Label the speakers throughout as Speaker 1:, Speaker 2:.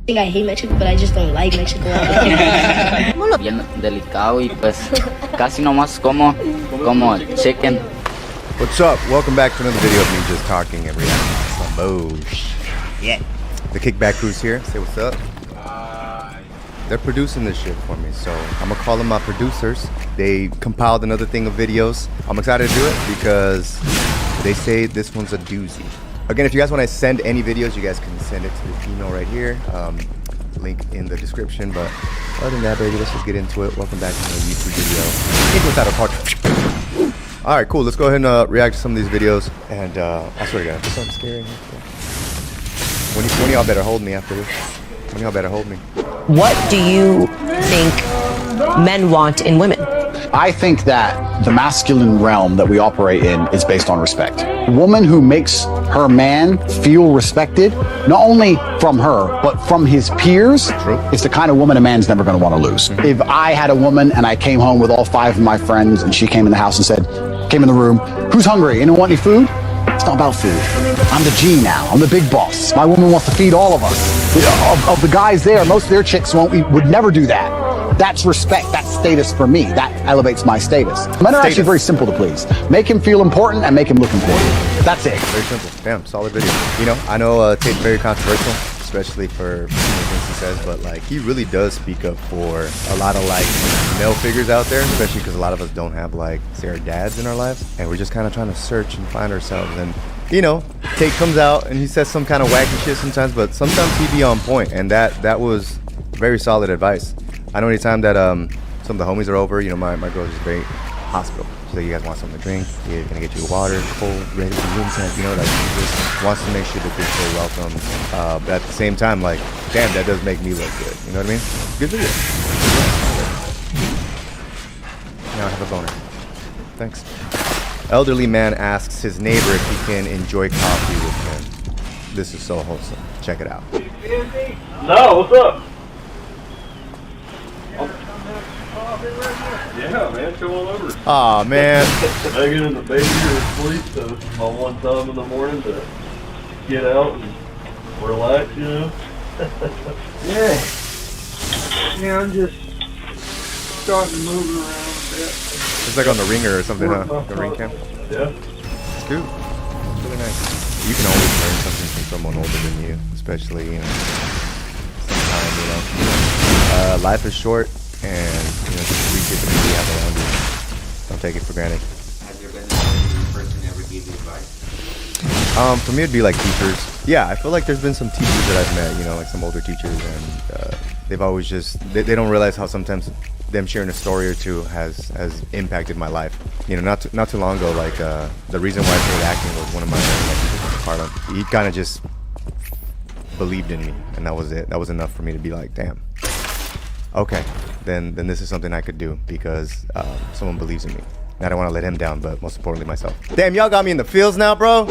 Speaker 1: think I hate Mexico, but I just don't like Mexico.
Speaker 2: Bien delicado y pues casi nomás como chicken.
Speaker 3: What's up? Welcome back to another video of me just talking and reacting to some bullshit. The Kickback crew's here. Say what's up. They're producing this shit for me, so I'm gonna call them my producers. They compiled another thing of videos. I'm excited to do it because they say this one's a doozy. Again, if you guys want to send any videos, you guys can send it to the email right here. Link in the description. But other than that, baby, let's just get into it. Welcome back to another YouTube video. I think without a part. All right, cool. Let's go ahead and react to some of these videos. And I swear to God, there's something scary. One of y'all better hold me after this. One of y'all better hold me.
Speaker 4: What do you think men want in women?
Speaker 5: I think that the masculine realm that we operate in is based on respect. A woman who makes her man feel respected, not only from her, but from his peers, is the kind of woman a man's never going to want to lose. If I had a woman and I came home with all 5 of my friends and she came in the house and said, came in the room, who's hungry? Anyone want any food? It's not about food. I'm the G now. I'm the big boss. My woman wants to feed all of us. Of the guys there, most of their chicks would never do that. That's respect. That's status for me. That elevates my status. Men are actually very simple to please. Make him feel important and make him look important. That's it.
Speaker 3: Very simple. Damn, solid video. You know, I know Tate's very controversial, especially for some of the things he says, but like he really does speak up for a lot of like male figures out there, especially because a lot of us don't have like, say, our dads in our lives, and we're just kind of trying to search and find ourselves. And you know, Tate comes out and he says some kind of wacky shit sometimes, but sometimes he be on point, and that was very solid advice. I know anytime that some of the homies are over, you know, my girl's just very hospital. She's like, you guys want something to drink? Yeah, gonna get you water, cold, ready for room temp. You know, like she just wants to make sure that they feel welcome. But at the same time, like, damn, that does make me look good. You know what I mean? Good video. Now I have a boner. Thanks. Elderly man asks his neighbor if he can enjoy coffee with him. This is so wholesome. Check it out.
Speaker 6: No, what's up? Yeah, man, come on over.
Speaker 3: Aw, man.
Speaker 6: Megan and the baby are asleep, so this is my one time in the morning to get out and relax, you know? Yeah, I'm just starting to move around a bit.
Speaker 3: It's like on the ringer or something, huh? The ring cam?
Speaker 6: Yeah.
Speaker 3: It's good. It's really nice. You can always learn something from someone older than you, especially, you know, sometimes, you know. Life is short, and, you know, just appreciate the people you have around you. Don't take it for granted.
Speaker 7: Has there been any person ever give you advice?
Speaker 3: For me, it'd be like teachers. Yeah, I feel like there's been some teachers that I've met, you know, like some older teachers, and they've always just, they don't realize how sometimes them sharing a story or two has impacted my life. You know, not too long ago, like the reason why I started acting was one of my teachers from Harlem. He kind of just believed in me, and that was it. That was enough for me to be like, damn, okay, then this is something I could do because someone believes in me. And I don't want to let him down, but most importantly, myself. Damn, y'all got me in the feels now, bro.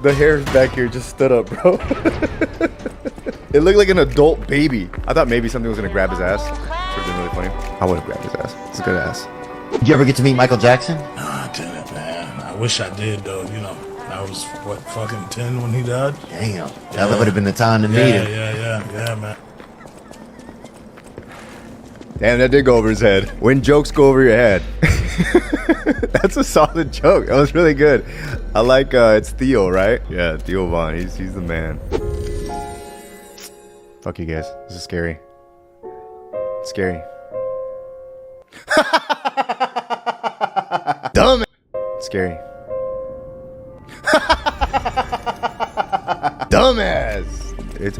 Speaker 3: The hair back here just stood up, bro. It looked like an adult baby. I thought maybe something was gonna grab his ass. Would have been really funny. I would have grabbed his ass. It's a good ass.
Speaker 7: Did you ever get to meet Michael Jackson?
Speaker 8: Nah, I didn't, man. I wish I did, though. You know, I was, what, fucking 10 when he died?
Speaker 7: Damn. That would have been the time to meet him.
Speaker 8: Yeah, man.
Speaker 3: Damn, that did go over his head. When jokes go over your head. That's a solid joke. That was really good. I like, it's Theo, right? Yeah, Theo Vaughn. He's the man. Fuck you guys. This is scary. It's scary. Dumb. It's scary. Dumbass.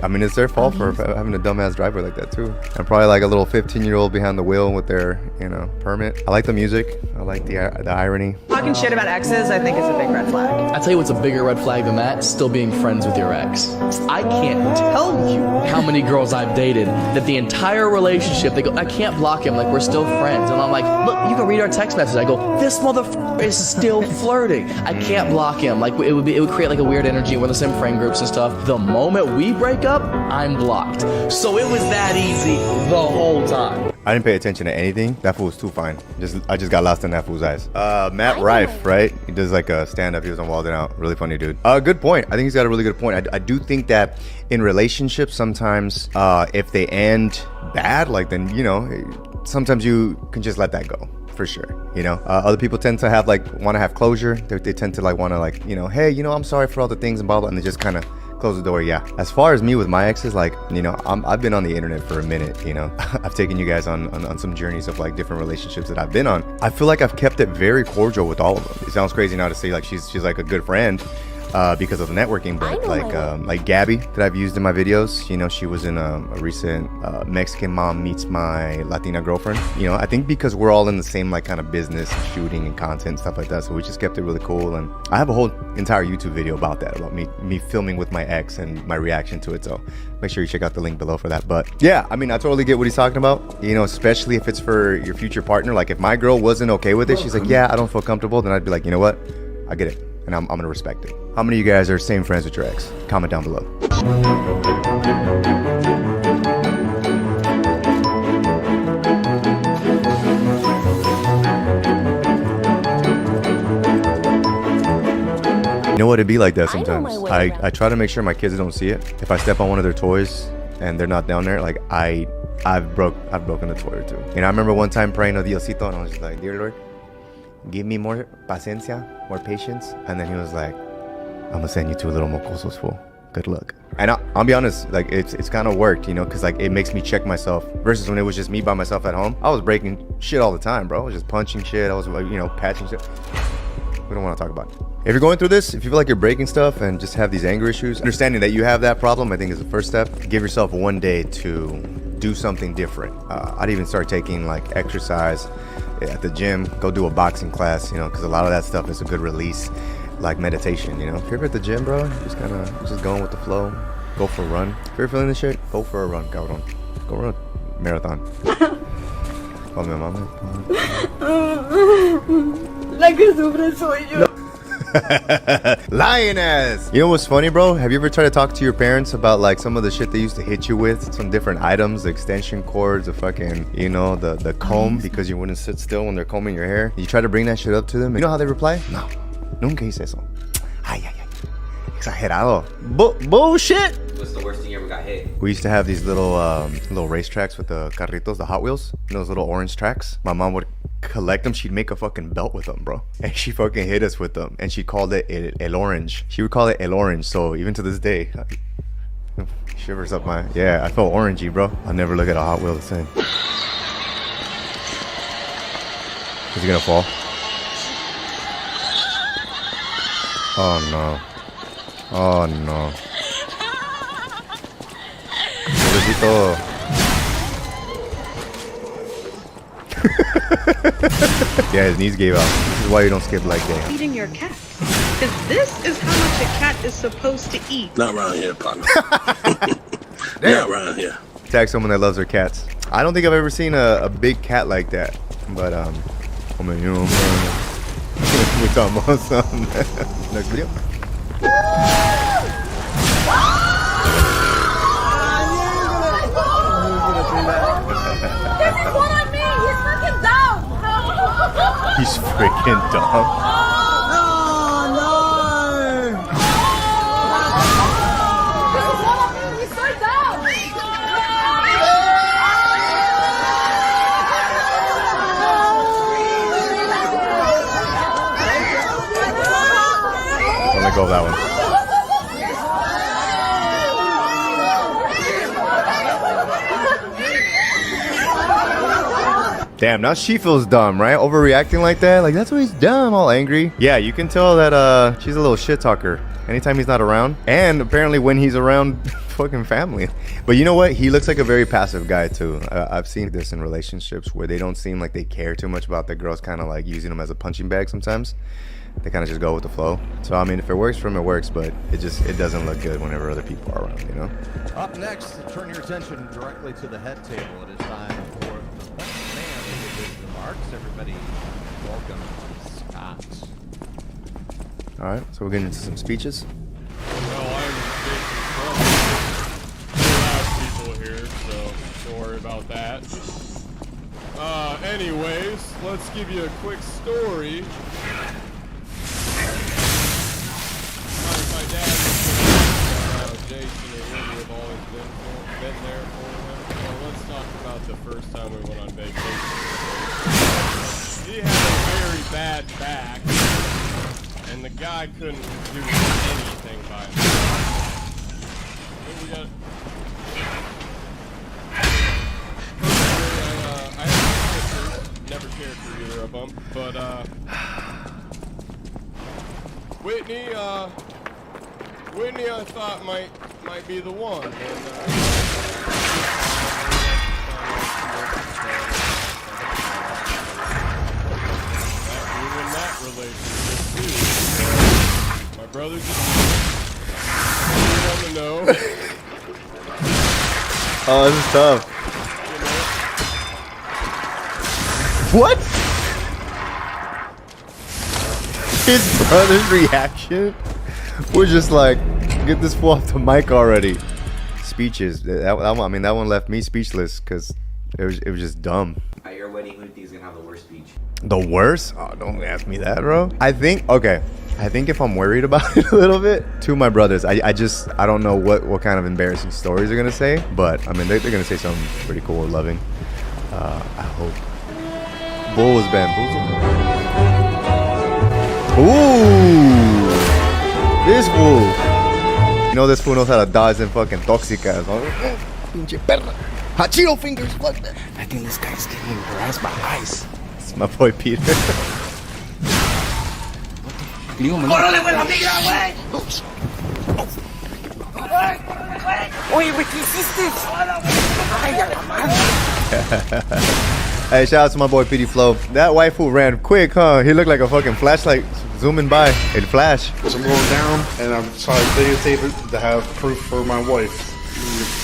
Speaker 3: I mean, it's their fault for having a dumbass driver like that too. And probably like a little 15-year-old behind the wheel with their, you know, permit. I like the music. I like the irony.
Speaker 4: Talking shit about exes, I think, is a big red flag.
Speaker 9: I tell you what's a bigger red flag than that, still being friends with your ex. I can't tell you how many girls I've dated that the entire relationship, they go, I can't block him, like we're still friends. And I'm like, look, you can read our text message. I go, this motherfucker is still flirting. I can't block him. Like it would create like a weird energy. We're in the same friend groups and stuff. The moment we break up, I'm blocked. So it was that easy the whole time.
Speaker 3: I didn't pay attention to anything. That fool was too fine. I just got lost in that fool's eyes. Matt Rife, right? He does like a stand-up. He was on Walden Out. Really funny dude. Good point. I think he's got a really good point. I do think that in relationships, sometimes if they end bad, like then, you know, sometimes you can just let that go. For sure, you know. Other people tend to have want to have closure. They tend to want to you know, hey, you know, I'm sorry for all the things and blah blah, and they just kind of close the door. Yeah. As far as me with my exes, you know, I've been on the internet for a minute. You know, I've taken you guys on some journeys of different relationships that I've been on. I feel like I've kept it very cordial with all of them. It sounds crazy now to say she's like a good friend. Because of the networking, but like Gabby that I've used in my videos, you know, she was in a recent Mexican mom meets my Latina girlfriend. You know, I think because we're all in the same kind of business, shooting and content stuff like that, so we just kept it really cool. And I have a whole entire YouTube video about that, about me filming with my ex and my reaction to it. So make sure you check out the link below for that. But yeah, I mean, I totally get what he's talking about. You know, especially if it's for your future partner. Like if my girl wasn't okay with it, she's like, yeah, I don't feel comfortable. Then I'd be like, you know what? I get it. And I'm gonna respect it. How many of you guys are same friends with your ex? Comment down below. You know what, it'd be like that sometimes. I try to make sure my kids don't see it. If I step on one of their toys and they're not down there, I've broken a toy or two. And I remember one time praying to Diosito and I was just like, dear Lord, give me more paciencia, more patience. And then he was like, I'm gonna send you to a little mocosos fool. Good luck. And I'll be honest, it's kind of worked, you know, because it makes me check myself versus when it was just me by myself at home. I was breaking shit all the time, bro. I was just punching shit. I was, you know, patching shit. We don't want to talk about it. If you're going through this, if you feel like you're breaking stuff and just have these anger issues, understanding that you have that problem, I think is the first step. Give yourself one day to do something different. I'd even start taking exercise at the gym, go do a boxing class, you know, because a lot of that stuff is a good release, like meditation, you know. If you're ever at the gym, bro, just going with the flow, go for a run. If you're feeling this shit, go for a run, cabrón. Go run a marathon. Call me mama.
Speaker 10: La que sufre soy yo.
Speaker 3: Lioness! You know what's funny, bro? Have you ever tried to talk to your parents about some of the shit they used to hit you with? Some different items, the extension cords, the fucking, you know, the comb because you wouldn't sit still when they're combing your hair. You try to bring that shit up to them. You know how they reply? No. Nunca hice eso. Ay, ay, ay. Exagerado. Bullshit!
Speaker 7: What's the worst thing you ever got hit?
Speaker 3: We used to have these little race tracks with the carritos, the Hot Wheels. You know, those little orange tracks? My mom would collect them. She'd make a fucking belt with them, bro. And she fucking hit us with them. And she called it El Orange. She would call it El Orange. So even to this day, shivers up my... Yeah, I felt orangey, bro. I'll never look at a Hot Wheel the same. Is he gonna fall? Oh no. Oh no. Pobrecito. Yeah, his knees gave out. This is why you don't skip leg day.
Speaker 10: Feeding your cat. Because this is how much a cat is supposed to eat.
Speaker 8: Not around here, partner. Not around here.
Speaker 3: Tag someone that loves their cats. I don't think I've ever seen a big cat like that. But I mean, you know what I'm saying? We're talking about something. Next video. He's freaking dumb.
Speaker 10: Oh no! He's so dumb.
Speaker 3: Let go of that one. Damn, now she feels dumb, right? Overreacting like that. Like, that's why he's dumb, all angry. Yeah, you can tell that she's a little shit talker anytime he's not around. And apparently when he's around fucking family. But you know what? He looks like a very passive guy too. I've seen this in relationships where they don't seem like they care too much about the girls kind of like using them as a punching bag sometimes. They kind of just go with the flow. So, I mean, if it works for him, it works. But it doesn't look good whenever other people are around, you know?
Speaker 11: Up next, turn your attention directly to the head table. It is time for the point man who gives the marks. Everybody, welcome Scott.
Speaker 3: All right, so we're getting into some speeches.
Speaker 12: Well, I'm people here, so don't worry about that. anyways, let's give you a quick story. My dad was Jason and Wendy have always been there for him. Well, let's talk about the first time we went on vacation. He had a very bad back, and the guy couldn't do anything by himself. Then we got... I have sisters, never cared for either of them, but Whitney I thought might be the one, and that relationship too. My brother just on the know.
Speaker 3: Oh, this is tough. What? His brother's reaction was just like, get this fool off the mic already. Speeches. That one left me speechless because it was just dumb.
Speaker 7: At your wedding, who do you think is gonna have the worst speech?
Speaker 3: The worst? Oh, don't ask me that, bro. I think if I'm worried about it a little bit, two of my brothers, I don't know what kind of embarrassing stories they're gonna say, but I mean they're gonna say something pretty cool or loving. I hope. Bull was bamboozled. Ooh, this fool. You know this fool knows how to dodge them fucking toxicas. Pinche perra. Hachiro fingers, fuck that.
Speaker 13: I think this guy's getting harassed by ICE.
Speaker 3: It's my boy Peter.
Speaker 13: ¡Órale, güey, la migra, güey! Oye, güey, ¿qué hiciste? ¡Ay, a la madre!
Speaker 3: Hey, shout out to my boy PD Flow. That white fool ran quick, huh? He looked like a fucking flashlight zooming by. It flashed.
Speaker 14: So I'm going down, and I'm trying to videotape it to have proof for my wife.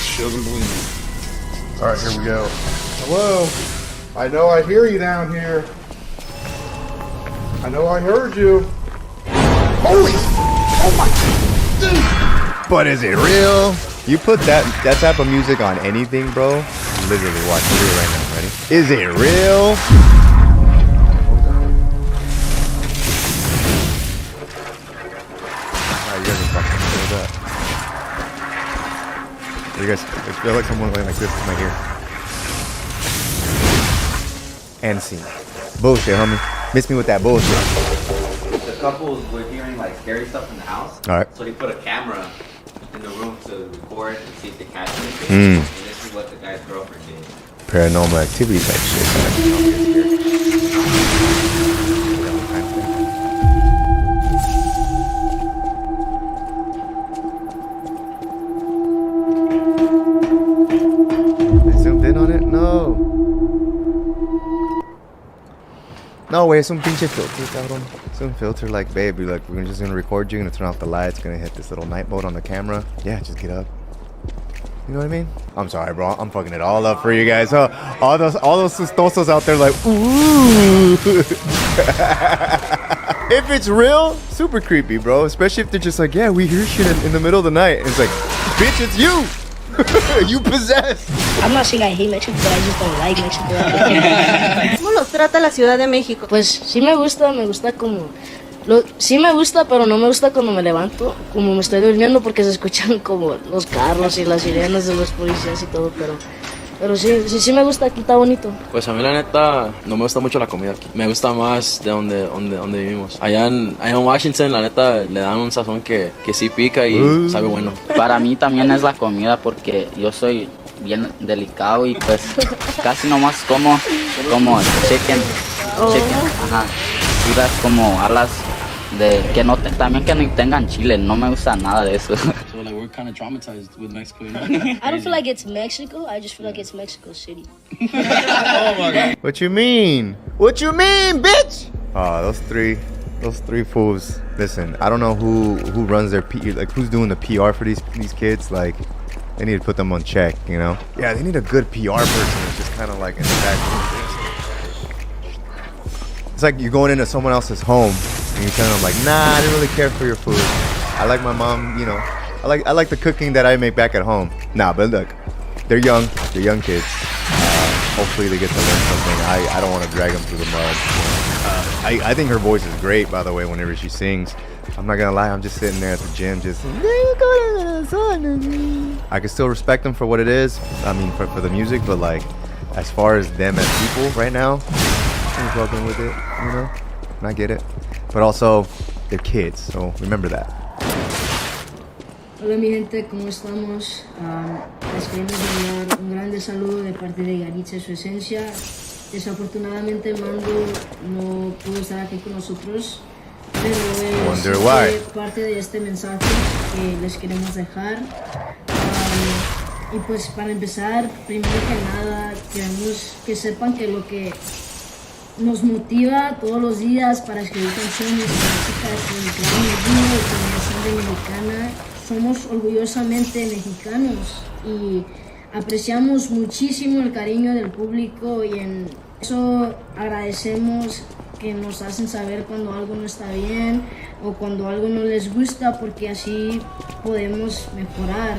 Speaker 14: She doesn't believe me. All right, here we go. Hello. I know I hear you down here. I know I heard you. Holy! Oh my! Dude!
Speaker 3: But is it real? You put that type of music on anything, bro? Literally watch it right now. Ready? Is it real? You guys are fucking with that. You guys feel like someone like this in my ear. And scene. Bullshit, homie. Miss me with that bullshit.
Speaker 7: The couples were hearing like scary stuff in the house.
Speaker 3: All right.
Speaker 7: So they put a camera in the room to record and see if they catch anything. And this is what the guy's girlfriend did.
Speaker 3: Paranormal activity type shit. I zoomed in on it? No. No way, es un pinche filter, cabrón. It's un filter like, babe, you're like, we're just gonna record you, gonna turn off the lights, gonna hit this little night mode on the camera. Yeah, just get up. You know what I mean? I'm sorry, bro. I'm fucking it all up for you guys, huh? All those sustosos out there like, ooh. If it's real, super creepy, bro. Especially if they're just like, yeah, we hear shit in the middle of the night. And it's like, bitch, it's you. You possessed.
Speaker 1: I'm not saying I hate Mexico, but I just don't like Mexico.
Speaker 10: ¿Cómo los trata la Ciudad de México?
Speaker 1: Pues sí me gusta como... sí me gusta, pero no me gusta cuando me levanto, como me estoy durmiendo, porque se escuchan como los carros y las sirenas de los policías y todo, pero sí me gusta, aquí está bonito.
Speaker 9: Pues a mí la neta no me gusta mucho la comida aquí. Me gusta más de donde vivimos. Allá en Washington la neta le dan un sazón que sí pica y sabe bueno.
Speaker 2: Para mí también es la comida porque yo soy bien delicado y pues casi nomás como chicken, ajá, tiras como alas de que no también que no tengan chile, no me gusta nada de eso.
Speaker 9: So like we're kind of traumatized with Mexico.
Speaker 1: I don't feel like it's Mexico, I just feel like it's Mexico City.
Speaker 9: Oh my God.
Speaker 3: What you mean? What you mean, bitch? Oh, those three fools. Listen, I don't know who runs their like who's doing the PR for these kids. Like, they need to put them on check, you know? Yeah, they need a good PR person that's just kind of like in the back. It's like you're going into someone else's home and you're telling them like, nah, I didn't really care for your food. I like my mom, you know. I like the cooking that I make back at home. Nah, but look, they're young kids. Hopefully they get to learn something. I don't want to drag them through the mud. I think her voice is great, by the way, whenever she sings. I'm not gonna lie, I'm just sitting there at the gym just I can still respect them for what it is. I mean, for the music, but like as far as them as people right now, I'm struggling with it, you know? And I get it. But also, they're kids, so remember that.
Speaker 1: Hola mi gente, ¿cómo estamos? Les queremos enviar un grande saludo de parte de Yaritza y su esencia. Desafortunadamente Mando no pudo estar aquí con nosotros, pero es parte de este mensaje que les queremos dejar. Y pues para empezar, primero que nada, queremos que sepan que lo que nos motiva todos los días para escribir canciones, música, de mexicana, somos orgullosamente mexicanos y apreciamos muchísimo el cariño del público y en eso agradecemos que nos hacen saber cuando algo no está bien o cuando algo no les gusta porque así podemos mejorar.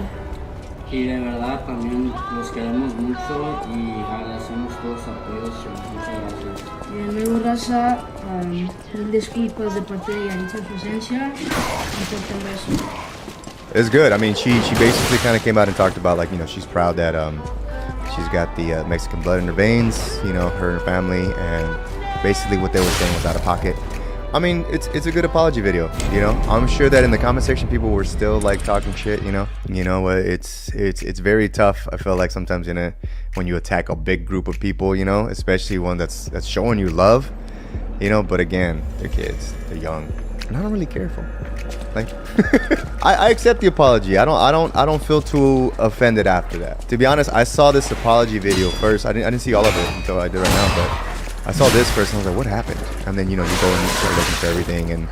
Speaker 15: Y de verdad también los queremos mucho y agradecemos todos los apoyos. Muchas gracias.
Speaker 1: Y de nuevo, raza, mil disculpas de parte de Yaritza su esencia. Un fuerte abrazo.
Speaker 3: It's good. I mean, she basically kind of came out and talked about, like, you know, she's proud that she's got the Mexican blood in her veins, you know, her and her family, and basically what they were saying was out of pocket. I mean, it's a good apology video, you know. I'm sure that in the comment section people were still like talking shit, you know. It's very tough. I feel like sometimes when you attack a big group of people, you know, especially one that's showing you love, you know. But again, they're kids, they're young, and I don't really care for them. Like, I accept the apology. I don't feel too offended after that. To be honest, I saw this apology video first. I didn't see all of it until I did right now, but I saw this first and I was like, what happened? And then, you know, you go and you start looking for everything and,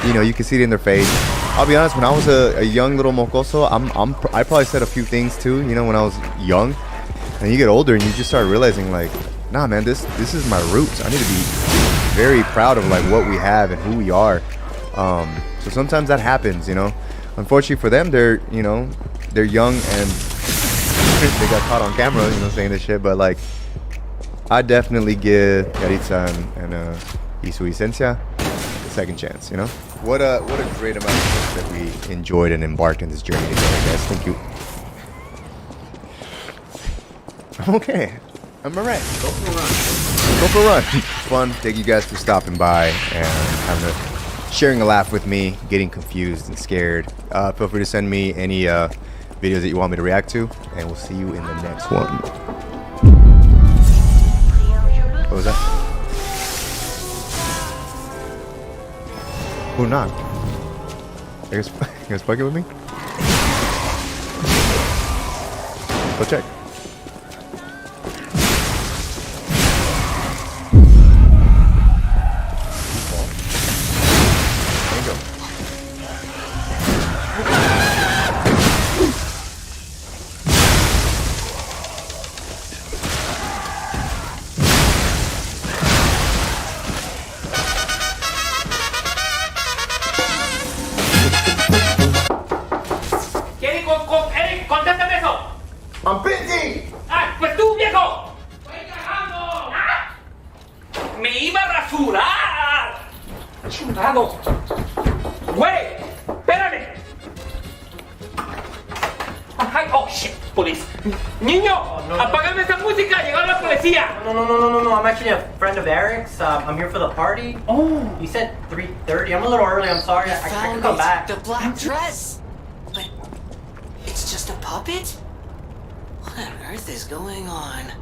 Speaker 3: you know, you can see it in their face. I'll be honest, when I was a young little mocoso, I probably said a few things too, you know, when I was young. And you get older and you just start realizing like, nah, man, this is my roots. I need to be very proud of like what we have and who we are. So sometimes that happens, you know. Unfortunately for them, they're young and they got caught on camera, you know, saying this shit. But like, I definitely give Yaritza and su esencia a second chance, you know. What a great amount of stuff that we enjoyed and embarked in this journey together, guys. Thank you. I'm okay. I'm alright. Go for a run. Go for a run. Fun. Thank you guys for stopping by and sharing a laugh with me, getting confused and scared. Feel free to send me any videos that you want me to react to, and we'll see you in the next one. What was that? Who knocked? You guys fucking with me? Go check.
Speaker 13: I'm busy.
Speaker 16: ¡Ah, pues tú, viejo! ¡Estoy cagando! ¿Ah? ¡Me iba a rasurar! ¡Chingado! ¡Güey! ¡Espérame! ¡Ay, oh, shit! Police. ¡Niño! ¡Apágame esa música! ¡Llegó la policía!
Speaker 17: No. I'm actually a friend of Eric's. I'm here for the party. Oh. You said 3:30. I'm a little early. I'm sorry. I can come back.
Speaker 13: The black dress. But it's just a puppet? What on earth is going on?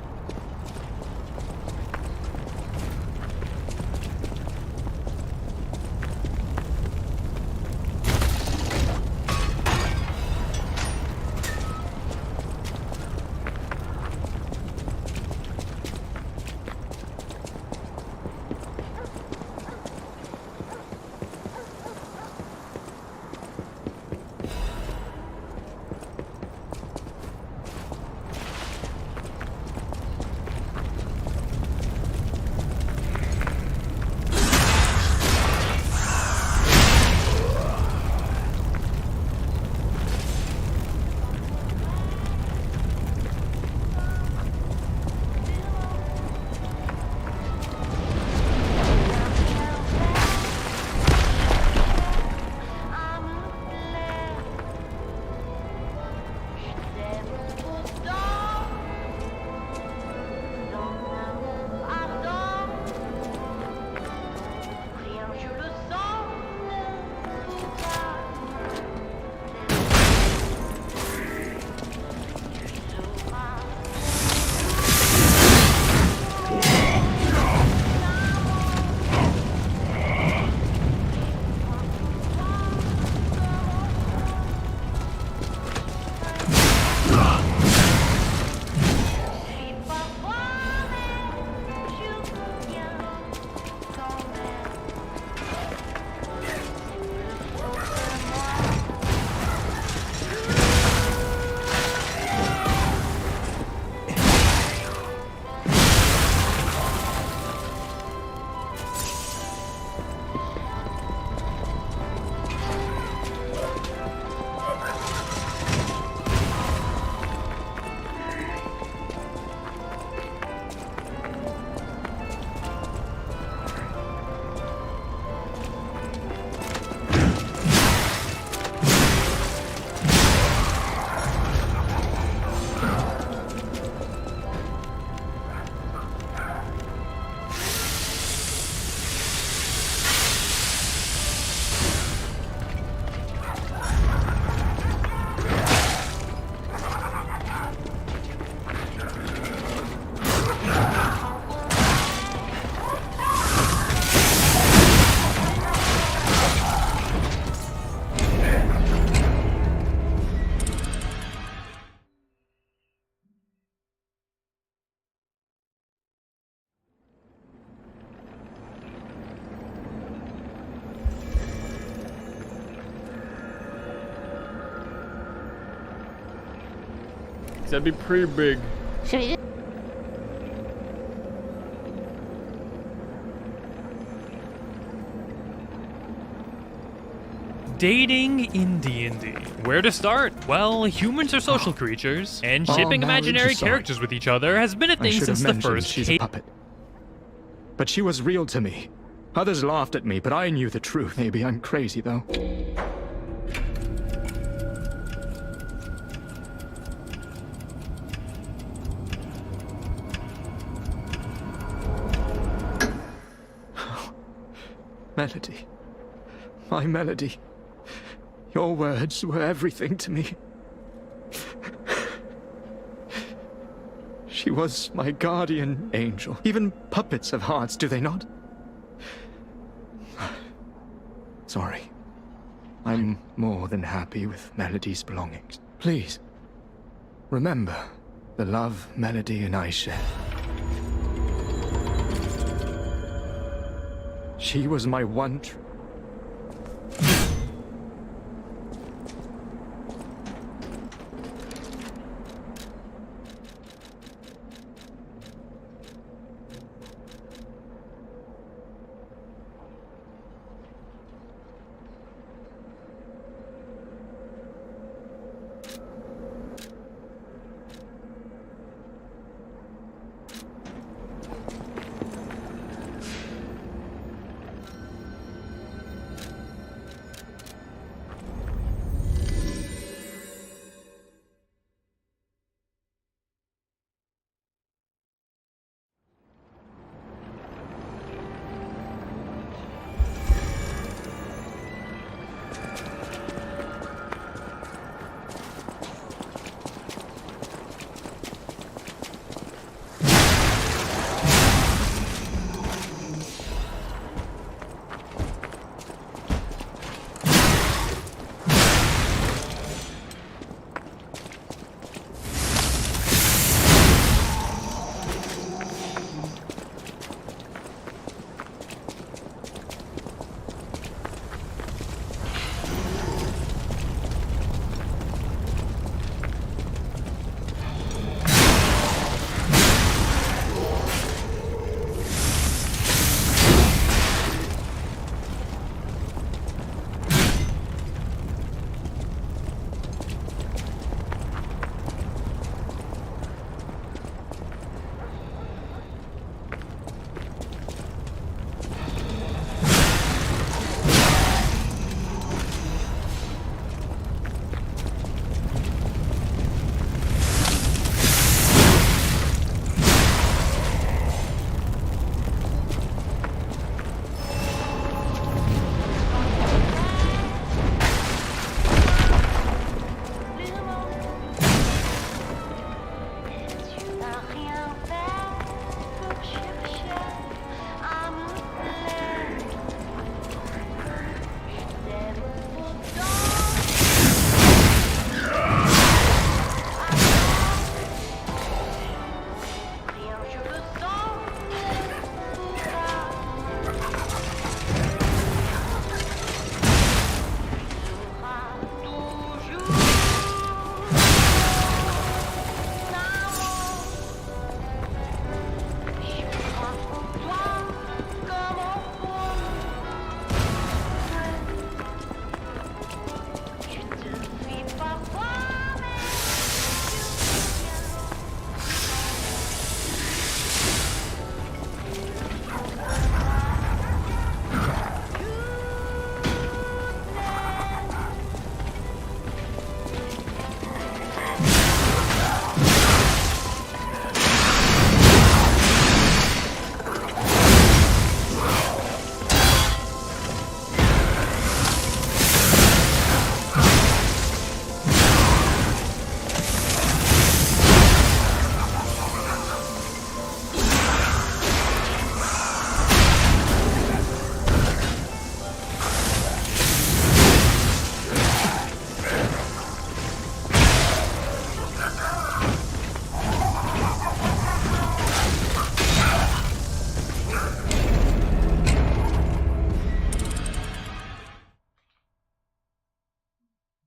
Speaker 12: That'd be pretty big.
Speaker 18: Dating in D&D. Where to start? Well, humans are social creatures, and shipping imaginary characters with each other has been a thing since the first
Speaker 19: she's a puppet. But she was real to me. Others laughed at me, but I knew the truth. Maybe I'm crazy, though. Melody. My Melody. Your words were everything to me. She was my guardian angel. Even puppets have hearts, do they not? Sorry. I'm more than happy with Melody's belongings. Please, remember the love Melody and I shared. She was my one true.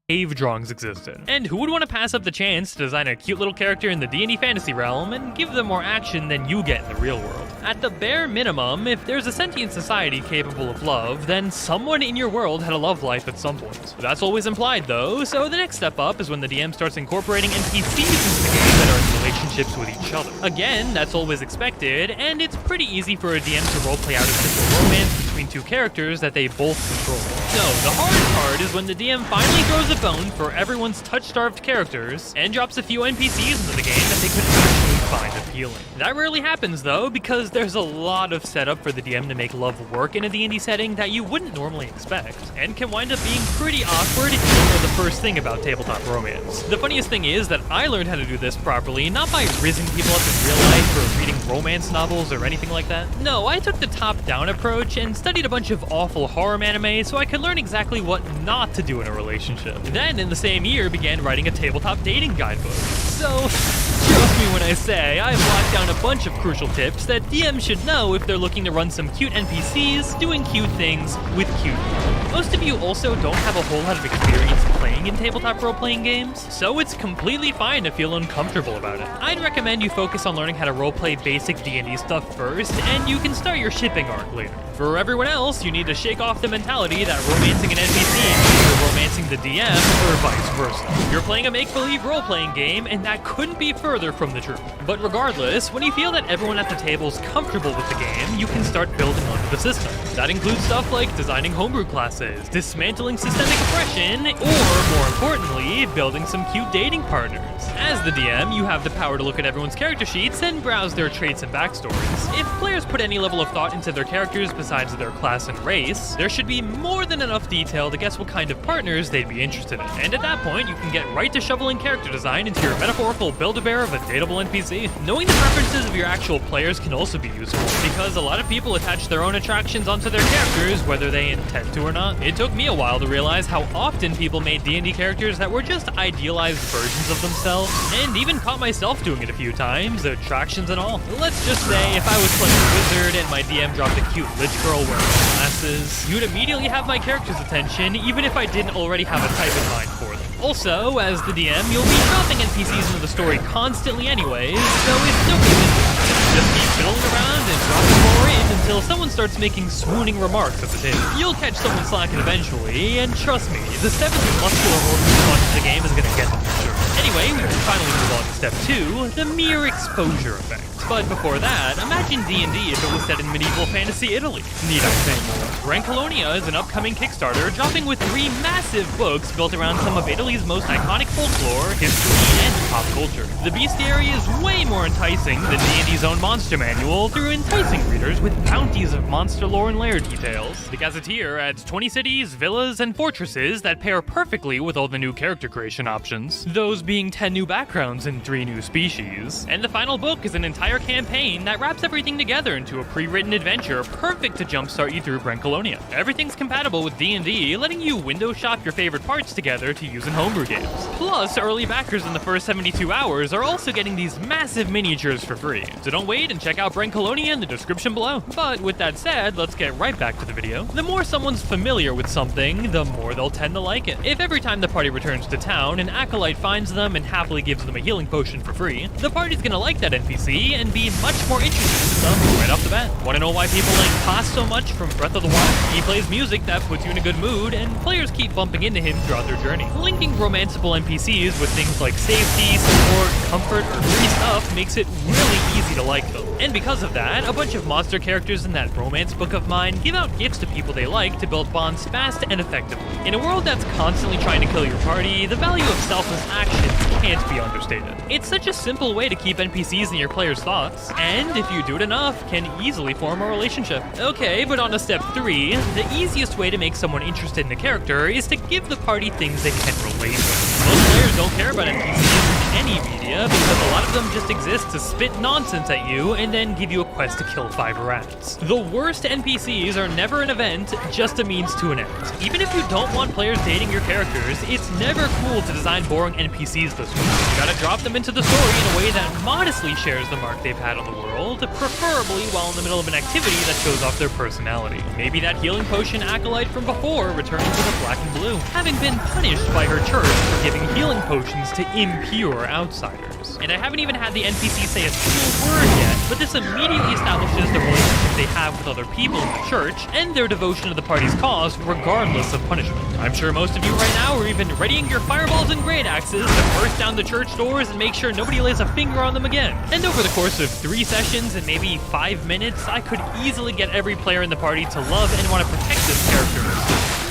Speaker 18: cave drawings existed. And who would want to pass up the chance to design a cute little character in the D&D fantasy realm and give them more action than you get in the real world? At the bare minimum, if there's a sentient society capable of love, then someone in your world had a love life at some point. That's always implied though, so the next step up is when the DM starts incorporating NPCs into the game that are in relationships with each other. Again, that's always expected, and it's pretty easy for a DM to roleplay out a simple romance between two characters that they both control. No, the hard part is when the DM finally throws a bone for everyone's touch-starved characters and drops a few NPCs into the game that they could actually find appealing. That rarely happens though, because there's a lot of setup for the DM to make love work in a D&D setting that you wouldn't normally expect, and can wind up being pretty awkward if you don't know the first thing about tabletop romance. The funniest thing is that I learned how to do this properly not by rizzing people up in real life or reading romance novels or anything like that. No, I took the top-down approach and studied a bunch of awful horror anime so I could learn exactly what not to do in a relationship. Then, in the same year, began writing a tabletop dating guidebook. So, trust me when I say, I've locked down a bunch of crucial tips that DMs should know if they're looking to run some cute NPCs doing cute things with cute people. Most of you also don't have a whole lot of experience playing in tabletop role-playing games, so it's completely fine to feel uncomfortable about it. I'd recommend you focus on learning how to roleplay basic D&D stuff first, and you can start your shipping arc later. For everyone else, you need to shake off the mentality that romancing an NPC means you're romancing the DM, or vice versa. You're playing a make-believe role-playing game, and that couldn't be further from the truth. But regardless, when you feel that everyone at the table is comfortable with the game, you can start building onto the system. That includes stuff like designing homebrew classes, dismantling systemic oppression, or, more importantly, building some cute dating partners. As the DM, you have the power to look at everyone's character sheets and browse their traits and backstories. If players put any level of thought into their characters besides their class and race, there should be more than enough detail to guess what kind of partners they'd be interested in. And at that point, you can get right to shoveling character design into your metaphorical Build-A-Bear of a dateable NPC. Knowing the preferences of your actual players can also be useful, because a lot of people attach their own attractions onto their characters, whether they intend to or not. It took me a while to realize how often people made D&D characters that were just idealized versions of themselves, and even caught myself doing it a few times, attractions and all. Let's just say if I was playing a wizard and my DM dropped a cute lich girl wearing glasses, you'd immediately have my character's attention, even if I didn't already have a type in mind for them. Also, as the DM, you'll be dropping NPCs into the story constantly anyways, so it's no big deal. Just keep fiddling around and dropping more in until someone starts making swooning remarks at the table. You'll catch someone slacking eventually, and trust me, the 7th muscular horse response to the game is gonna get them for sure. Anyway, we can finally move on to step 2, the mere exposure effect. But before that, imagine D&D if it was set in medieval fantasy Italy. Need I say more? Brancalonia is an upcoming Kickstarter dropping with 3 massive books built around some of Italy's most iconic folklore, history, and pop culture. The bestiary is way more enticing than D&D's own monster manual through enticing readers with bounties of monster lore and lair details. The Gazetteer adds 20 cities, villas, and fortresses that pair perfectly with all the new character creation options, those being 10 new backgrounds and 3 new species. And the final book is an entire campaign that wraps everything together into a pre-written adventure perfect to jumpstart you through Brancalonia. Everything's compatible with D&D, letting you window shop your favorite parts together to use in homebrew games. Plus, early backers in the first 72 hours are also getting these massive miniatures for free. So don't wait and check out Brancalonia in the description below. But with that said, let's get right back to the video. The more someone's familiar with something, the more they'll tend to like it. If every time the party returns to town, an acolyte finds them and happily gives them a healing potion for free, the party's gonna like that NPC and be much more interested in them right off the bat. Wanna know why people like Haas so much from Breath of the Wild? He plays music that puts you in a good mood, and players keep bumping into him throughout their journey. Linking romanceable NPCs with things like safety, support, comfort, or free stuff makes it really easy to like them. And because of that, a bunch of monster characters in that romance book of mine give out gifts to people they like to build bonds fast and effectively. In a world that's constantly trying to kill your party, the value of selfless action can't be understated. It's such a simple way to keep NPCs in your players' thoughts, and if you do it enough, can easily form a relationship. Okay, but on to step 3, the easiest way to make someone interested in a character is to give the party things they can relate with. Most players don't care about NPCs in any medium, idea because a lot of them just exist to spit nonsense at you and then give you a quest to kill 5 rats. The worst NPCs are never an event, just a means to an end. Even if you don't want players dating your characters, it's never cool to design boring NPCs this way. You gotta drop them into the story in a way that modestly shares the mark they've had on the world, preferably while in the middle of an activity that shows off their personality. Maybe that healing potion acolyte from before returning to the black and blue, having been punished by her church for giving healing potions to impure outsiders. And I haven't even had the NPC say a single word yet, but this immediately establishes the relationship they have with other people in the church and their devotion to the party's cause regardless of punishment. I'm sure most of you right now are even readying your fireballs and great axes to burst down the church doors and make sure nobody lays a finger on them again. And over the course of 3 sessions and maybe 5 minutes, I could easily get every player in the party to love and want to protect this character.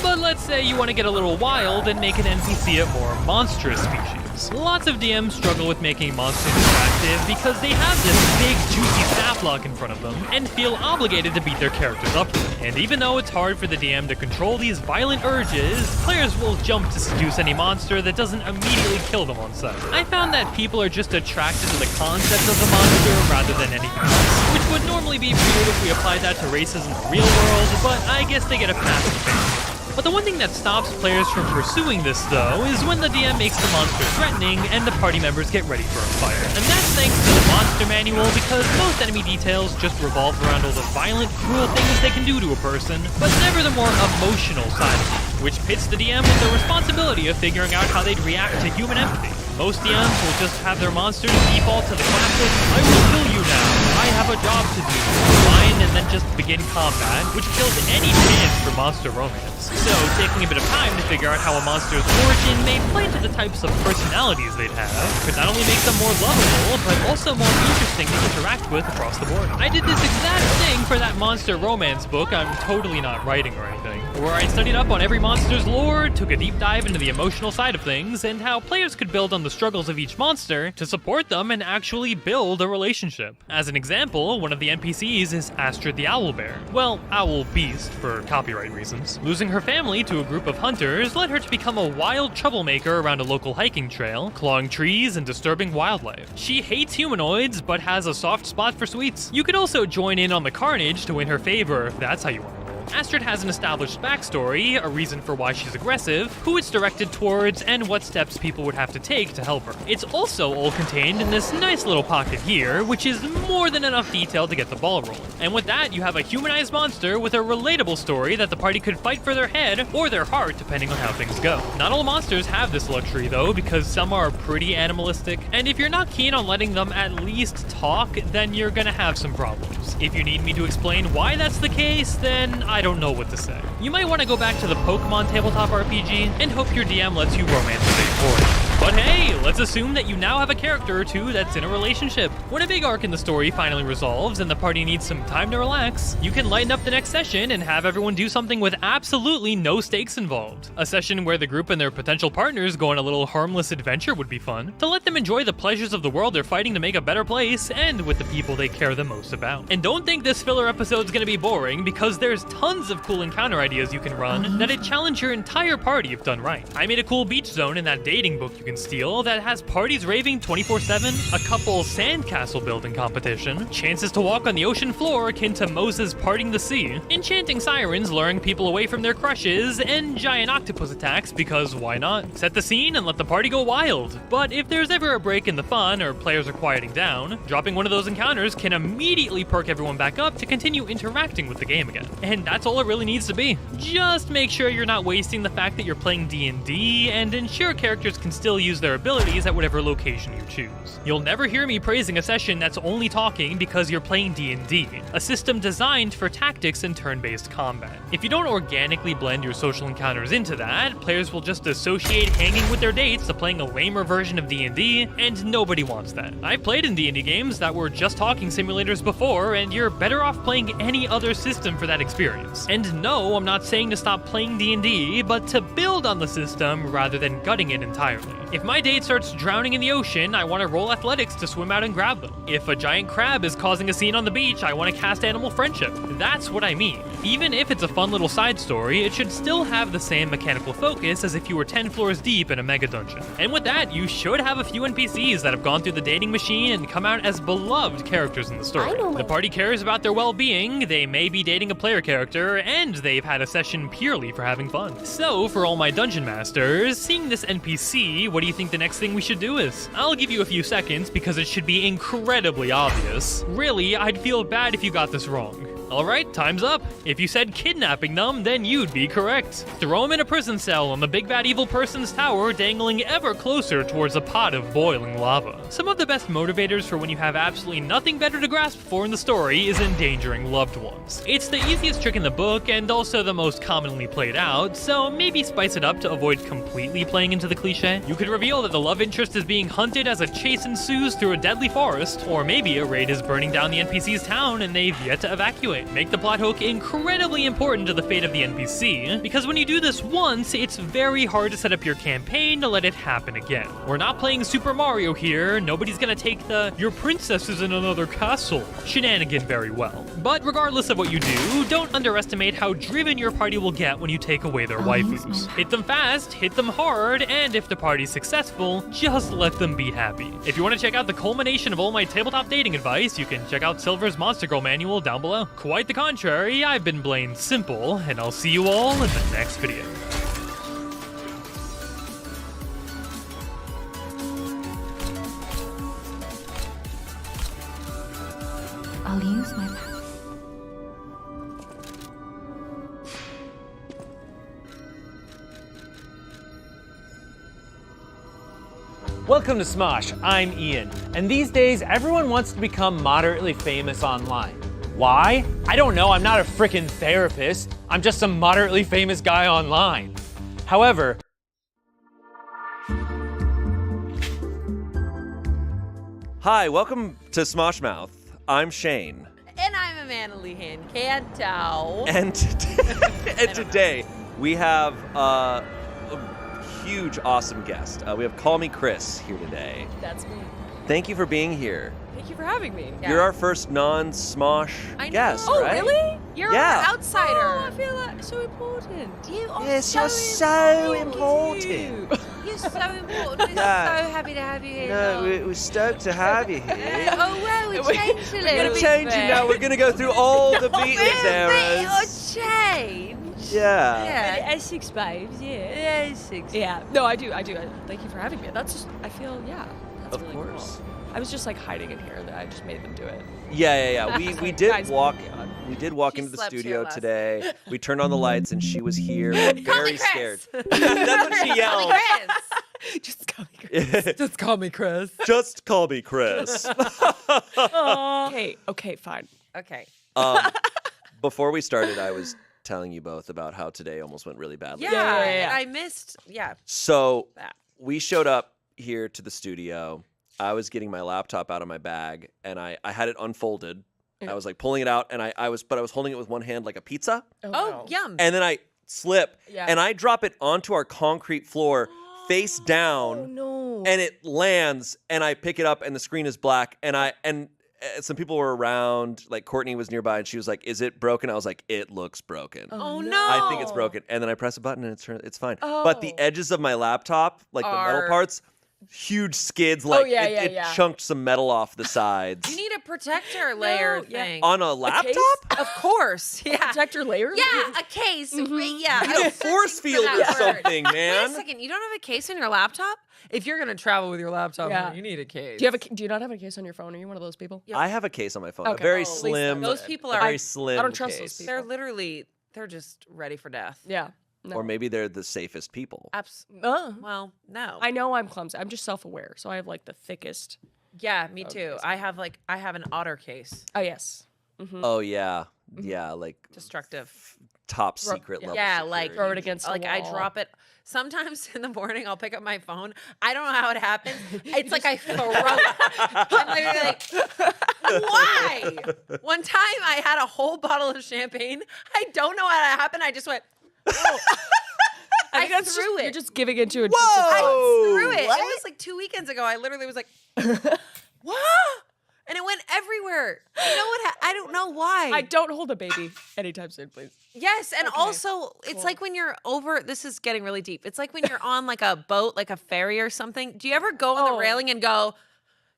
Speaker 18: But let's say you want to get a little wild and make an NPC a more monstrous species. Lots of DMs struggle with making monsters attractive because they have this big juicy stat block in front of them and feel obligated to beat their characters up to it. And even though it's hard for the DM to control these violent urges, players will jump to seduce any monster that doesn't immediately kill them on sight. I found that people are just attracted to the concept of the monster rather than anything else, which would normally be weird if we applied that to races in the real world, but I guess they get a pass to fame. But the one thing that stops players from pursuing this, though, is when the DM makes the monster threatening and the party members get ready for a fight. And that's thanks to the monster manual, because most enemy details just revolve around all the violent, cruel things they can do to a person, but never the more emotional side of it, which pits the DM with the responsibility of figuring out how they'd react to human empathy. Most DMs will just have their monsters default to the classic, I will kill you now, I have a job to do, line, and then just begin combat, which kills any chance for monster romance. So, taking a bit of time to figure out how a monster's origin may play into the types of personalities they'd have could not only make them more lovable, but also more interesting to interact with across the board. I did this exact thing for that monster romance book I'm totally not writing or anything, where I studied up on every monster's lore, took a deep dive into the emotional side of things, and how players could build on the struggles of each monster to support them and actually build a relationship. As an example, one of the NPCs is Astrid the Owlbear. Well, Owl Beast for copyright reasons. Losing her family to a group of hunters led her to become a wild troublemaker around a local hiking trail, clawing trees and disturbing wildlife. She hates humanoids, but has a soft spot for sweets. You could also join in on the carnage to win her favor if that's how you want to roll. Astrid has an established backstory, a reason for why she's aggressive, who it's directed towards, and what steps people would have to take to help her. It's also all contained in this nice little pocket here, which is more than enough detail to get the ball rolling. And with that, you have a humanized monster with a relatable story that the party could fight for their head or their heart, depending on how things go. Not all monsters have this luxury though, because some are pretty animalistic, and if you're not keen on letting them at least talk, then you're gonna have some problems. If you need me to explain why that's the case, then I don't know what to say. You might want to go back to the Pokemon tabletop RPG and hope your DM lets you romance a big board. But hey, let's assume that you now have a character or two that's in a relationship. When a big arc in the story finally resolves and the party needs some time to relax, you can lighten up the next session and have everyone do something with absolutely no stakes involved. A session where the group and their potential partners go on a little harmless adventure would be fun, to let them enjoy the pleasures of the world they're fighting to make a better place and with the people they care the most about. And don't think this filler episode's gonna be boring, because there's tons of cool encounter ideas you can run that'd challenge your entire party if done right. I made a cool beach zone in that dating book you can steal that has parties raving 24/7, a couple sandcastle building competition, chances to walk on the ocean floor akin to Moses parting the sea, enchanting sirens luring people away from their crushes, and giant octopus attacks because why not? Set the scene and let the party go wild. But if there's ever a break in the fun or players are quieting down, dropping one of those encounters can immediately perk everyone back up to continue interacting with the game again. And that's all it really needs to be. Just make sure you're not wasting the fact that you're playing D&D, and ensure characters can still use their abilities at whatever location you choose. You'll never hear me praising a session that's only talking because you're playing D&D, a system designed for tactics and turn-based combat. If you don't organically blend your social encounters into that, players will just associate hanging with their dates to playing a lamer version of D&D, and nobody wants that. I've played in D&D games that were just talking simulators before, and you're better off playing any other system for that experience. And no, I'm not saying to stop playing D&D, but to build on the system rather than gutting it entirely. If my date starts drowning in the ocean, I want to roll athletics to swim out and grab them. If a giant crab is causing a scene on the beach, I want to cast animal friendship. That's what I mean. Even if it's a fun little side story, it should still have the same mechanical focus as if you were 10 floors deep in a mega dungeon. And with that, you should have a few NPCs that have gone through the dating machine and come out as beloved characters in the story. The party cares about their well-being, they may be dating a player character, and they've had a session purely for having fun. So, for all my dungeon masters, seeing this NPC, what do you think the next thing we should do is? I'll give you a few seconds because it should be incredibly obvious. Really, I'd feel bad if you got this wrong. Alright, time's up. If you said kidnapping them, then you'd be correct. Throw them in a prison cell on the big bad evil person's tower, dangling ever closer towards a pot of boiling lava. Some of the best motivators for when you have absolutely nothing better to grasp for in the story is endangering loved ones. It's the easiest trick in the book and also the most commonly played out, so maybe spice it up to avoid completely playing into the cliche. You could reveal that the love interest is being hunted as a chase ensues through a deadly forest, or maybe a raid is burning down the NPC's town and they've yet to evacuate. Make the plot hook incredibly important to the fate of the NPC, because when you do this once, it's very hard to set up your campaign to let it happen again. We're not playing Super Mario here, nobody's gonna take the "your princess is in another castle" shenanigan very well. But regardless of what you do, don't underestimate how driven your party will get when you take away their waifus. Hit them fast, hit them hard, and if the party's successful, just let them be happy. If you want to check out the culmination of all my tabletop dating advice, you can check out Silver's Monster Girl manual down below. Quite the contrary, I've been Blaine Simple, and I'll see you all in the next video.
Speaker 20: I'll use my power.
Speaker 21: Welcome to Smosh, I'm Ian, and these days everyone wants to become moderately famous online. Why? I don't know, I'm not a frickin' therapist. I'm just some moderately famous guy online. However,
Speaker 22: hi, welcome to Smosh Mouth. I'm Shane.
Speaker 23: And I'm Amanda Lehan Canto.
Speaker 22: And today we have a huge, awesome guest. We have Call Me Chris here today.
Speaker 23: That's me.
Speaker 22: Thank you for being here.
Speaker 23: Thank you for having me.
Speaker 22: You're our first non-Smosh guest,
Speaker 23: oh,
Speaker 22: right?
Speaker 23: Really? You're
Speaker 22: Yeah.
Speaker 23: our outsider. Oh, I feel like so important. You are
Speaker 22: Yes, you're so important.
Speaker 23: You're so important. We're
Speaker 22: Yeah.
Speaker 23: so happy to have you here.
Speaker 22: No, we're stoked to have you here.
Speaker 23: Oh, well, we changed a little
Speaker 22: We're
Speaker 23: bit.
Speaker 22: changing now. We're going to go through all the Beatles eras.
Speaker 23: Or change.
Speaker 22: Yeah.
Speaker 23: Yeah. Essex babes, yeah. Essex. Yeah. No, I do. Thank you for having me. That's just, I feel, yeah. That's
Speaker 22: Of
Speaker 23: really
Speaker 22: course.
Speaker 23: Cool. I was just like hiding in here that I just made them do it.
Speaker 22: Yeah. We did
Speaker 23: Guys,
Speaker 22: walk.
Speaker 23: oh my God.
Speaker 22: We did walk
Speaker 23: She
Speaker 22: into the
Speaker 23: slept here
Speaker 22: studio
Speaker 23: last
Speaker 22: today. We turned on the lights and she was here. We were very scared. That's what she yelled.
Speaker 23: Just call me Chris. Just call me Chris.
Speaker 22: Just call me Chris.
Speaker 23: Okay, fine. Okay.
Speaker 22: Before we started, I was telling you both about how today almost went really badly.
Speaker 23: Yeah. I missed. Yeah.
Speaker 22: So
Speaker 23: That.
Speaker 22: we showed up here to the studio. I was getting my laptop out of my bag and I had it unfolded. I was like pulling it out and I was holding it with one hand like a pizza.
Speaker 23: Oh, yum.
Speaker 22: And then I slip
Speaker 23: Yeah.
Speaker 22: and I drop it onto our concrete floor face down.
Speaker 23: No.
Speaker 22: And it lands and I pick it up and the screen is black and some people were around, like Courtney was nearby and she was like, "Is it broken?" I was like, "It looks broken."
Speaker 23: Oh no.
Speaker 22: I think it's broken. And then I press a button and it's fine.
Speaker 23: Oh.
Speaker 22: But the edges of my laptop, like the metal
Speaker 23: Are-
Speaker 22: parts, huge skids, like it
Speaker 23: yeah.
Speaker 22: chunked some metal off the sides.
Speaker 23: You need a protector layer thing.
Speaker 22: On a laptop?
Speaker 23: Of course. Yeah. Protector layer? Yeah, a case. Yeah.
Speaker 22: You need a force field or something,
Speaker 23: Wait
Speaker 22: man.
Speaker 23: a second. You don't have a case on your laptop? If you're gonna travel with your laptop, you need a case.
Speaker 24: Do you not have a case on your phone? Are you one of those people?
Speaker 22: I have a case on my phone.
Speaker 24: Okay.
Speaker 22: A very
Speaker 24: Oh, at least
Speaker 22: slim.
Speaker 23: Those people
Speaker 22: a
Speaker 23: are.
Speaker 22: very slim.
Speaker 24: I don't trust
Speaker 22: case.
Speaker 24: those
Speaker 23: They're literally. They're just ready for death.
Speaker 24: Yeah. No.
Speaker 22: Or maybe they're the safest people.
Speaker 23: Well, no.
Speaker 24: I know I'm clumsy. I'm just self-aware, so I have like the thickest.
Speaker 23: Yeah, me too. I have an otter case.
Speaker 24: Oh yes. Mm-hmm.
Speaker 22: Oh yeah, yeah, like
Speaker 23: Destructive.
Speaker 22: top secret level.
Speaker 23: Yeah,
Speaker 22: security.
Speaker 23: like
Speaker 24: Throw it against the
Speaker 23: like I
Speaker 24: wall.
Speaker 23: drop it. Sometimes in the morning, I'll pick up my phone. I don't know how it happens. It's like I throw it. I'm literally like, why? One time I had a whole bottle of champagne. I don't know how that happened. I just went, oh.
Speaker 24: I think that's
Speaker 23: threw
Speaker 24: just,
Speaker 23: it.
Speaker 24: You're just giving into it.
Speaker 23: I threw it. It was like 2 weekends ago. I literally was like, what? And it went everywhere. You know what? I don't know why.
Speaker 24: I don't hold a baby anytime soon, please.
Speaker 23: Yes, and
Speaker 24: Okay,
Speaker 23: also it's
Speaker 24: cool.
Speaker 23: like when you're over. This is getting really deep. It's like when you're on like a boat, like a ferry or something. Do you ever go on the railing and go?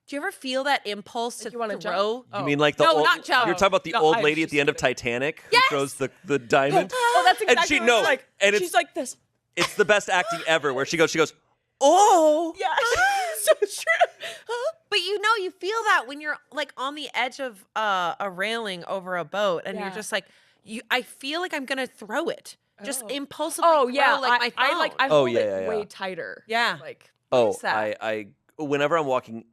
Speaker 23: Do you ever feel that impulse to
Speaker 24: wanna
Speaker 23: throw?
Speaker 22: You mean like the
Speaker 23: no,
Speaker 22: old,
Speaker 23: not jump.
Speaker 22: You're talking about the
Speaker 24: No,
Speaker 22: old
Speaker 24: I was
Speaker 22: lady at
Speaker 24: just
Speaker 22: the end of Titanic who
Speaker 23: Yes!
Speaker 22: throws the diamond?
Speaker 24: Oh, that's exactly
Speaker 22: And she
Speaker 24: what
Speaker 22: no,
Speaker 24: it's like.
Speaker 22: and
Speaker 24: She's like this.
Speaker 22: it's the best acting ever. Where she goes, oh,
Speaker 24: Yeah, so true.
Speaker 23: But you feel that when you're like on the edge of a railing over a boat, and you're
Speaker 24: Yeah.
Speaker 23: just like, I feel like I'm gonna throw it, just impulsively.
Speaker 24: Oh yeah,
Speaker 23: throw, like my phone.
Speaker 24: I
Speaker 22: Oh,
Speaker 24: hold
Speaker 22: yeah,
Speaker 24: it
Speaker 22: yeah,
Speaker 24: way
Speaker 22: yeah.
Speaker 24: tighter.
Speaker 23: Yeah.
Speaker 24: Like
Speaker 22: oh,
Speaker 23: that?
Speaker 22: I whenever I'm walking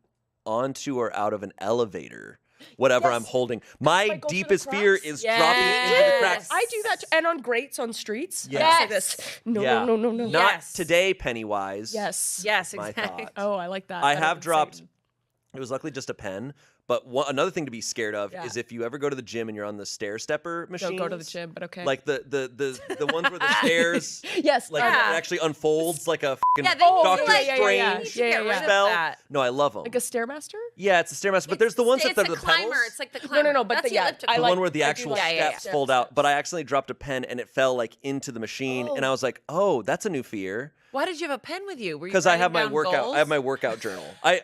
Speaker 22: onto or out of an elevator, whatever I'm holding, my
Speaker 24: Like, go for the
Speaker 22: deepest fear
Speaker 24: cracks.
Speaker 22: is dropping into the cracks.
Speaker 24: I do that, and on grates on streets.
Speaker 22: Yes.
Speaker 24: I just like this. No,
Speaker 22: Yeah.
Speaker 24: no.
Speaker 22: Not today, Pennywise.
Speaker 24: Yes.
Speaker 23: Yes,
Speaker 22: my
Speaker 23: exactly.
Speaker 22: thought.
Speaker 24: Oh, I like that.
Speaker 22: I
Speaker 24: Better
Speaker 22: have
Speaker 24: than
Speaker 22: dropped.
Speaker 24: Satan.
Speaker 22: It was luckily just a pen. But another thing to be scared of
Speaker 24: Yeah.
Speaker 22: is if you ever go to the gym and you're on the stair stepper machine.
Speaker 24: Don't go to the gym, but okay.
Speaker 22: Like the ones where the stairs.
Speaker 24: Yes.
Speaker 22: Like
Speaker 23: Yeah.
Speaker 22: it actually unfolds like a fucking
Speaker 23: Yeah, they need to,
Speaker 22: Doctor
Speaker 23: like-
Speaker 22: Strange
Speaker 23: You should get rid of
Speaker 22: spell.
Speaker 23: that.
Speaker 22: No, I love them.
Speaker 24: Like a stairmaster?
Speaker 22: Yeah, it's a stairmaster, but there's the ones
Speaker 23: It's
Speaker 22: that are
Speaker 23: a
Speaker 22: the
Speaker 23: climber.
Speaker 22: pedals.
Speaker 23: It's like the climber.
Speaker 24: No, but
Speaker 23: That's
Speaker 24: the, yeah,
Speaker 23: elliptical.
Speaker 22: The one where the
Speaker 24: I do
Speaker 22: actual
Speaker 24: like
Speaker 22: steps
Speaker 24: that.
Speaker 22: fold out. But I accidentally dropped a pen and it fell like into the machine, and I was like, "Oh, that's a new fear."
Speaker 23: Why did you have a pen with you? Were you
Speaker 22: Because I have my
Speaker 23: writing down
Speaker 22: workout.
Speaker 23: goals?
Speaker 22: I have my workout journal. I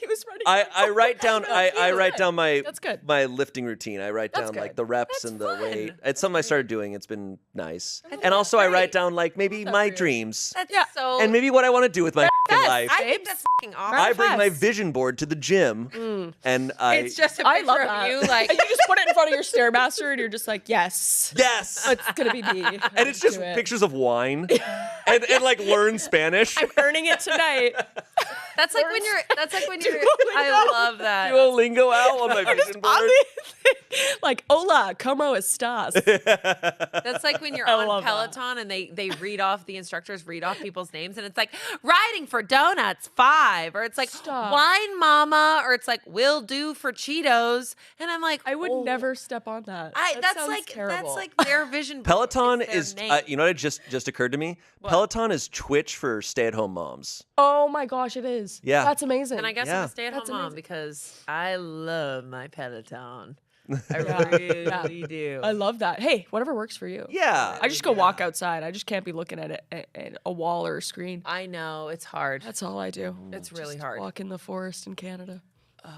Speaker 24: He was running.
Speaker 22: I write down. I write down my
Speaker 24: That's good.
Speaker 22: my lifting routine. I write
Speaker 24: That's
Speaker 22: down like
Speaker 24: good.
Speaker 22: the reps
Speaker 23: That's
Speaker 22: and the
Speaker 23: fun.
Speaker 22: weight. It's something I started doing. It's been nice.
Speaker 23: think
Speaker 22: And also I
Speaker 23: that's
Speaker 22: write
Speaker 23: great.
Speaker 22: down like maybe my dreams
Speaker 23: That's
Speaker 24: Yeah.
Speaker 23: so.
Speaker 22: and maybe what I want to do with my fucking life.
Speaker 23: I think that's fucking awesome.
Speaker 22: I bring my
Speaker 24: fast.
Speaker 22: vision board to the gym, and I
Speaker 23: It's just a
Speaker 24: I
Speaker 23: picture
Speaker 24: love
Speaker 23: of
Speaker 24: that.
Speaker 23: you, like.
Speaker 24: And you just put it in front of your stairmaster, and you're just like, yes,
Speaker 22: yes,
Speaker 24: it's gonna be me.
Speaker 22: and it's just
Speaker 24: Do it.
Speaker 22: pictures of wine, and like learn Spanish.
Speaker 24: I'm earning it tonight.
Speaker 23: That's like when you're. That's like when you're.
Speaker 24: Duolingo.
Speaker 23: I love that.
Speaker 22: Duolingo out on my vision board.
Speaker 24: Like, hola, como estás?
Speaker 23: That's like when you're
Speaker 24: I
Speaker 23: on
Speaker 24: love
Speaker 23: Peloton and they read off, the instructors read off people's names, and it's like riding for donuts 5, or it's like
Speaker 24: Stop.
Speaker 23: wine mama, or it's like will do for Cheetos, and I'm like,
Speaker 24: I would
Speaker 23: oh.
Speaker 24: never step on that. That
Speaker 23: That's
Speaker 24: sounds
Speaker 23: like
Speaker 24: terrible.
Speaker 23: that's like their vision. board.
Speaker 22: Peloton
Speaker 23: It's their
Speaker 22: is,
Speaker 23: name.
Speaker 22: you know what just occurred to me? Peloton is Twitch for stay-at-home moms.
Speaker 24: Oh my gosh, it is.
Speaker 22: Yeah.
Speaker 24: That's amazing.
Speaker 23: And I guess I'm
Speaker 22: Yeah.
Speaker 23: a stay-at-home
Speaker 24: That's
Speaker 23: mom
Speaker 24: amazing.
Speaker 23: because I love my Peloton. I
Speaker 24: Yeah.
Speaker 23: really do.
Speaker 24: I love that. Hey, whatever works for you.
Speaker 22: Yeah.
Speaker 24: I just go walk outside. I just can't be looking at a wall or a screen.
Speaker 23: I know it's hard.
Speaker 24: That's all I do.
Speaker 23: It's really
Speaker 24: Just
Speaker 23: hard.
Speaker 24: Walk in the forest in Canada.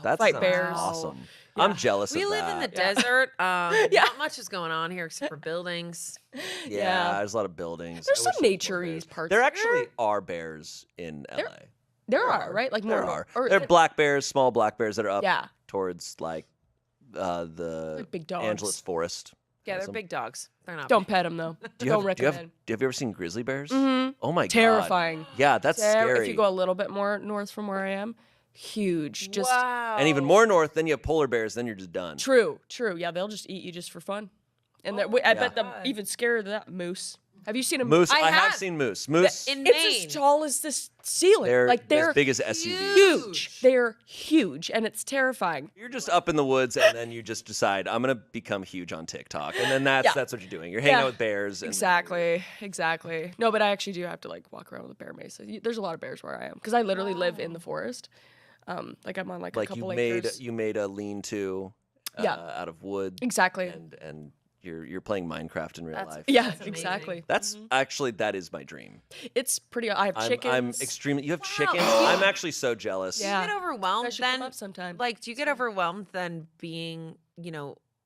Speaker 22: That
Speaker 24: Fight
Speaker 22: sounds
Speaker 24: bears.
Speaker 22: awesome. I'm jealous
Speaker 23: We
Speaker 22: of
Speaker 23: live
Speaker 22: that.
Speaker 23: in the desert. Not much is going on here except for buildings.
Speaker 22: Yeah, there's a lot of buildings.
Speaker 24: There's
Speaker 22: I
Speaker 24: some
Speaker 22: wish there were
Speaker 24: nature-y
Speaker 22: bears.
Speaker 24: parts.
Speaker 22: There actually are bears in LA.
Speaker 24: There are, right? Like
Speaker 22: There
Speaker 24: more.
Speaker 22: are.
Speaker 24: Or,
Speaker 22: There are black bears, small black bears that are up
Speaker 24: Yeah.
Speaker 22: towards like the
Speaker 24: Like big dogs.
Speaker 22: Angeles Forest.
Speaker 23: Yeah, they're
Speaker 22: Some-
Speaker 23: big dogs. They're not.
Speaker 24: Don't
Speaker 23: big.
Speaker 24: pet them though.
Speaker 22: Do you
Speaker 24: Don't
Speaker 22: have, do you have
Speaker 24: recommend.
Speaker 22: have you ever seen grizzly bears?
Speaker 24: Mhm.
Speaker 22: Oh my god.
Speaker 24: Terrifying.
Speaker 22: Yeah, that's scary.
Speaker 24: If you go a little bit more north from where I am, huge. Just
Speaker 23: Wow.
Speaker 22: And even more north, then you have polar bears, then you're just done.
Speaker 24: true. Yeah, they'll just eat you just for fun. And I bet them
Speaker 23: God.
Speaker 24: even scarier than that. Moose. Have you seen a
Speaker 22: Moose, I have
Speaker 23: have.
Speaker 22: seen moose. Moose,
Speaker 23: In
Speaker 24: It's
Speaker 23: Maine.
Speaker 24: as tall as this ceiling.
Speaker 22: they're,
Speaker 24: like they're
Speaker 22: as big as SUVs.
Speaker 24: huge. They're huge, and it's terrifying.
Speaker 22: You're just up in the woods, and then you just decide I'm gonna become huge on TikTok, and then that's
Speaker 24: Yeah.
Speaker 22: what you're doing. You're hanging
Speaker 24: Yeah.
Speaker 22: out with bears. And
Speaker 24: Exactly. No, but I actually do have to like walk around with a bear mace. There's a lot of bears where I am because I literally live in the forest. Like I'm on like a
Speaker 22: Like
Speaker 24: couple
Speaker 22: you
Speaker 24: acres.
Speaker 22: made a lean-to
Speaker 24: Yeah.
Speaker 22: out of wood.
Speaker 24: Exactly.
Speaker 22: And you're playing Minecraft in real life.
Speaker 24: Yeah,
Speaker 23: That's amazing.
Speaker 24: exactly.
Speaker 22: That's actually that is my dream.
Speaker 24: It's pretty. I have chickens.
Speaker 22: I'm extremely. You have chickens. I'm actually so jealous.
Speaker 23: Do you get overwhelmed
Speaker 24: I should come
Speaker 23: then?
Speaker 24: up sometime.
Speaker 23: Like, do you get overwhelmed then being,